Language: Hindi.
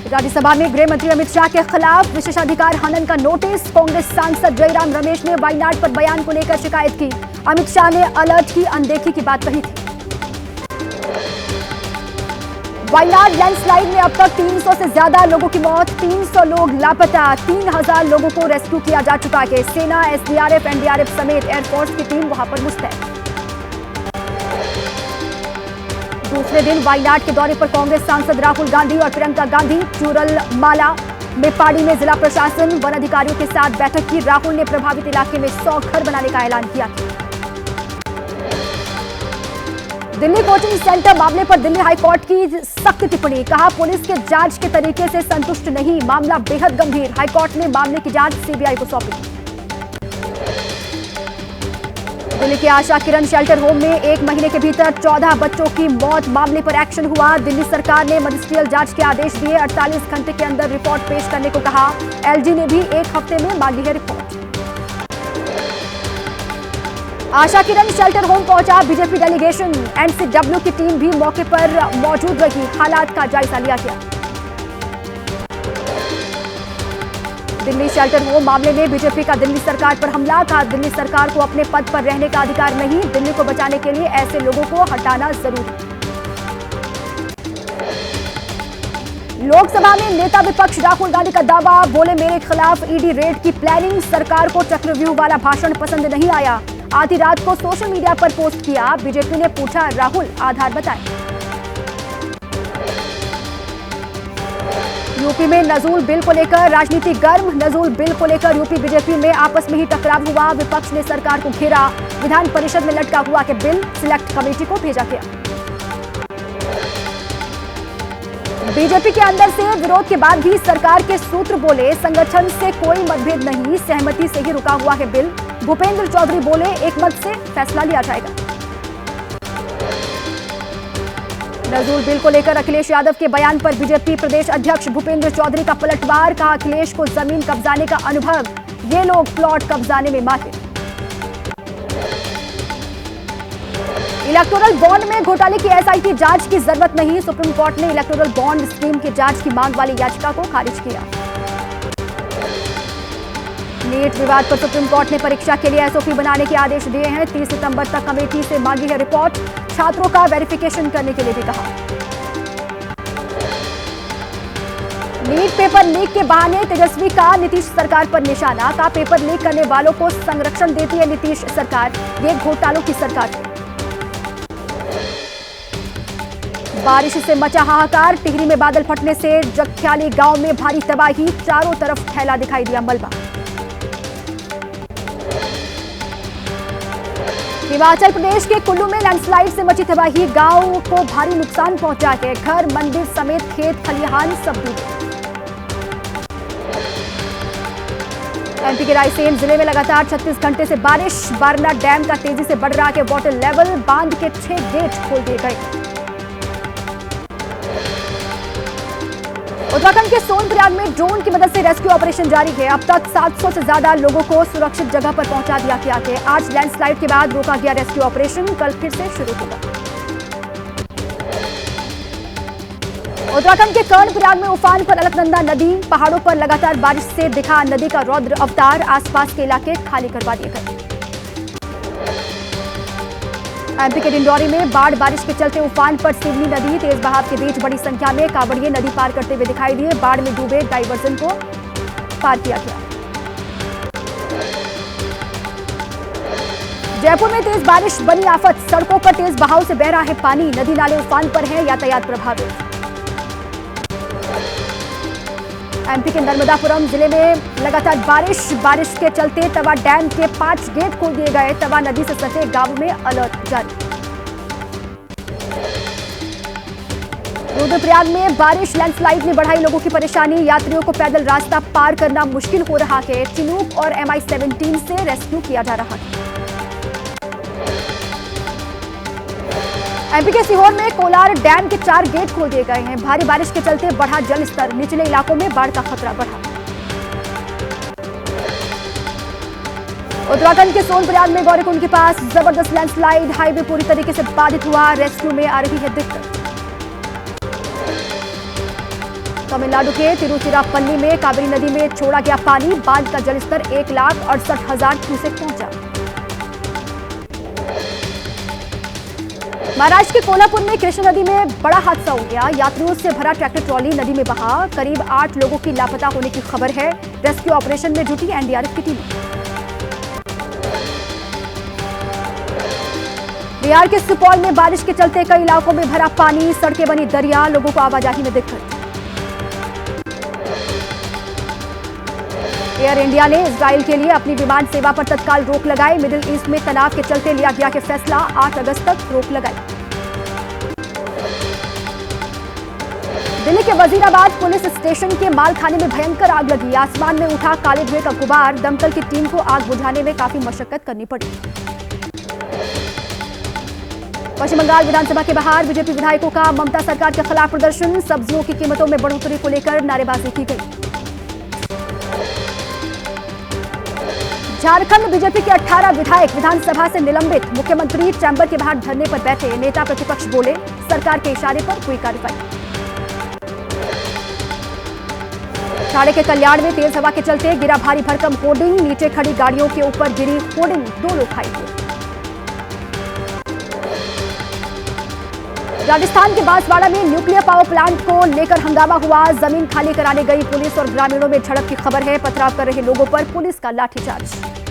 राज्यसभा में गृह मंत्री अमित शाह के खिलाफ विशेषाधिकार हनन का नोटिस। कांग्रेस सांसद जयराम रमेश ने वायनाड पर बयान को लेकर शिकायत की। अमित शाह ने अलर्ट की अनदेखी की बात कही थी। वायनाड लैंडस्लाइड में अब तक 300 से ज्यादा लोगों की मौत, 300 लोग लापता, 3000 लोगों को रेस्क्यू किया जा चुका है। सेना, एसडीआरएफ, एनडीआरएफ समेत एयरफोर्स की टीम वहां पर मुस्तैद। दूसरे दिन वायनाड के दौरे पर कांग्रेस सांसद राहुल गांधी और प्रियंका गांधी चूरल माला में पाड़ी में जिला प्रशासन वन अधिकारियों के साथ बैठक की। राहुल ने प्रभावित इलाके में 100 घर बनाने का ऐलान किया। दिल्ली कोचिंग सेंटर मामले पर दिल्ली हाईकोर्ट की सख्त टिप्पणी। कहा, पुलिस के जांच के तरीके से संतुष्ट नहीं, मामला बेहद गंभीर। हाईकोर्ट ने मामले की जांच सीबीआई को सौंपी। दिल्ली के आशा किरण शेल्टर होम में 1 महीने के भीतर 14 बच्चों की मौत, मामले पर एक्शन हुआ। दिल्ली सरकार ने मजिस्ट्रियल जांच के आदेश दिए। 48 घंटे के अंदर रिपोर्ट पेश करने को कहा। एलजी ने भी 1 हफ्ते में मांगी है report. Asha Kiran shelter home पहुंचा बीजेपी डेलीगेशन। एनसीडब्ल्यू की टीम भी मौके पर मौजूद रही। हालात का जायजा लिया गया। दिल्ली शेल्टर होम मामले में बीजेपी का दिल्ली सरकार पर हमला। कहा, दिल्ली सरकार को अपने पद पर रहने का अधिकार नहीं, दिल्ली को बचाने के लिए ऐसे लोगों को हटाना जरूरी। लोकसभा में नेता विपक्ष राहुल गांधी का दावा, बोले मेरे खिलाफ ईडी रेड की प्लानिंग। सरकार को चक्रव्यूह वाला भाषण पसंद नहीं आया। आधी रात को सोशल मीडिया पर पोस्ट किया। बीजेपी ने पूछा, राहुल आधार बताएं। यूपी में नजूल बिल को लेकर राजनीति गर्म। नजूल बिल को लेकर यूपी बीजेपी में आपस में ही टकराव हुआ। विपक्ष ने सरकार को घेरा। विधान परिषद में लटका हुआ कि बिल सिलेक्ट कमेटी को भेजा गया। बीजेपी के अंदर से विरोध के बाद भी सरकार के सूत्र बोले, संगठन से कोई मतभेद नहीं, सहमति से ही रुका हुआ है बिल। भूपेंद्र चौधरी बोले, एक मत से फैसला लिया जाएगा। नजूल बिल को लेकर अखिलेश यादव के बयान पर बीजेपी प्रदेश अध्यक्ष भूपेंद्र चौधरी का पलटवार। कहा, अखिलेश को जमीन कब्जाने का अनुभव, ये लोग प्लॉट कब्जाने में माहिर। इलेक्टोरल बॉन्ड में घोटाले की एसआईटी जांच की जरूरत नहीं। सुप्रीम कोर्ट ने इलेक्टोरल बॉन्ड स्कीम की जांच की मांग वाली याचिका को खारिज किया। नीट विवाद पर सुप्रीम कोर्ट ने परीक्षा के लिए एसओपी बनाने के आदेश दिए हैं। 30 सितंबर तक कमेटी से मांगी है रिपोर्ट। छात्रों का वेरिफिकेशन करने के लिए भी कहा। नीट पेपर लीक के बहाने तेजस्वी का नीतीश सरकार पर निशाना। का पेपर लीक करने वालों को संरक्षण देती है नीतीश सरकार, ये घोटालों की सरकार है। बारिश से मचा हाहाकार। टिहरी में बादल फटने से जख्याली गांव में भारी तबाही। चारों तरफ फैला दिखाई दिया मलबा। हिमाचल प्रदेश के कुल्लू में लैंडस्लाइड से मची तबाही। गांव को भारी नुकसान पहुंचा है। घर, मंदिर समेत खेत खलिहान सब डूबे। एमपी के रायसेन जिले में लगातार 36 घंटे से बारिश। बारना डैम का तेजी से बढ़ रहा है वाटर लेवल। बांध के 6 गेट खोल दिए गए। उत्तराखंड के सोनप्रयाग में ड्रोन की मदद से रेस्क्यू ऑपरेशन जारी है। अब तक 700 से ज्यादा लोगों को सुरक्षित जगह पर पहुंचा दिया गया है। आज लैंडस्लाइड के बाद रोका गया रेस्क्यू ऑपरेशन, कल फिर से शुरू होगा। उत्तराखंड के कर्णप्रयाग में उफान पर अलकनंदा नदी। पहाड़ों पर लगातार बारिश से दिखा नदी का रौद्र अवतार। आसपास के इलाके खाली करवा दिए गए। एमपी के डिंडौरी में बाढ़ बारिश के चलते उफान पर सिवनी नदी। तेज बहाव के बीच बड़ी संख्या में कांवड़िए नदी पार करते हुए दिखाई दिए। बाढ़ में डूबे डाइवर्जन को पार किया गया। जयपुर में तेज बारिश बनी आफत। सड़कों पर तेज बहाव से बह रहा है पानी। नदी नाले उफान पर हैं, यातायात प्रभावित। एमपी के नर्मदापुरम जिले में लगातार बारिश के चलते तवा डैम के 5 गेट खोल दिए गए। तवा नदी से सटे गांव में अलर्ट जारी। रुद्रप्रयाग में बारिश, लैंडस्लाइड ने बढ़ाई लोगों की परेशानी। यात्रियों को पैदल रास्ता पार करना मुश्किल हो रहा है। चिनूक और MI-17 से रेस्क्यू किया जा रहा है। एमपी के सीहोर में कोलार डैम के 4 गेट खोल दिए गए हैं। भारी बारिश के चलते बढ़ा जल स्तर। निचले इलाकों में बाढ़ का खतरा बढ़ा। उत्तराखंड के सोनप्रयाग में गौरीकुंड के पास जबरदस्त लैंडस्लाइड। हाईवे पूरी तरीके से बाधित हुआ। रेस्क्यू में आ रही है दिक्कत। तमिलनाडु के तिरुचिरापल्ली में कावेरी नदी में छोड़ा गया पानी, बांध का जलस्तर 1,68,000 क्यूसेक पहुंचा। महाराष्ट्र के कोल्हापुर में कृष्णा नदी में बड़ा हादसा हो गया। यात्रियों से भरा ट्रैक्टर ट्रॉली नदी में बहा। करीब 8 लोगों की लापता होने की खबर है। रेस्क्यू ऑपरेशन में जुटी एनडीआरएफ की टीम। बिहार के सुपौल में बारिश के चलते कई इलाकों में भरा पानी, सड़कें बनी दरिया, लोगों को आवाजाही में दिक्कत। एयर इंडिया ने इजराइल के लिए अपनी विमान सेवा पर तत्काल रोक लगाई। मिडिल ईस्ट में तनाव के चलते लिया गया कि फैसला, 8 अगस्त तक रोक लगाई। दिल्ली के वजीराबाद पुलिस स्टेशन के मालखाने में भयंकर आग लगी। आसमान में उठा काले धुएं का गुबार। दमकल की टीम को आग बुझाने में काफी मशक्कत करनी पड़ी। पश्चिम बंगाल विधानसभा के बाहर बीजेपी विधायकों का ममता सरकार के खिलाफ प्रदर्शन। सब्जियों की कीमतों में बढ़ोतरी को लेकर नारेबाजी की गई। झारखंड बीजेपी के 18 विधायक विधानसभा से निलंबित। मुख्यमंत्री चैम्बर के बाहर धरने पर बैठे। नेता प्रतिपक्ष बोले, सरकार के इशारे पर हुई कार्रवाई। ठाणे के कल्याण में तेज हवा के चलते गिरा भारी भरकम होर्डिंग। नीचे खड़ी गाड़ियों के ऊपर गिरी होर्डिंग, 2 लोग घायल हुए। राजस्थान के बांसवाड़ा में न्यूक्लियर पावर प्लांट को लेकर हंगामा हुआ। जमीन खाली कराने गई पुलिस और ग्रामीणों में झड़प की खबर है। पथराव कर रहे लोगों पर पुलिस का लाठीचार्ज।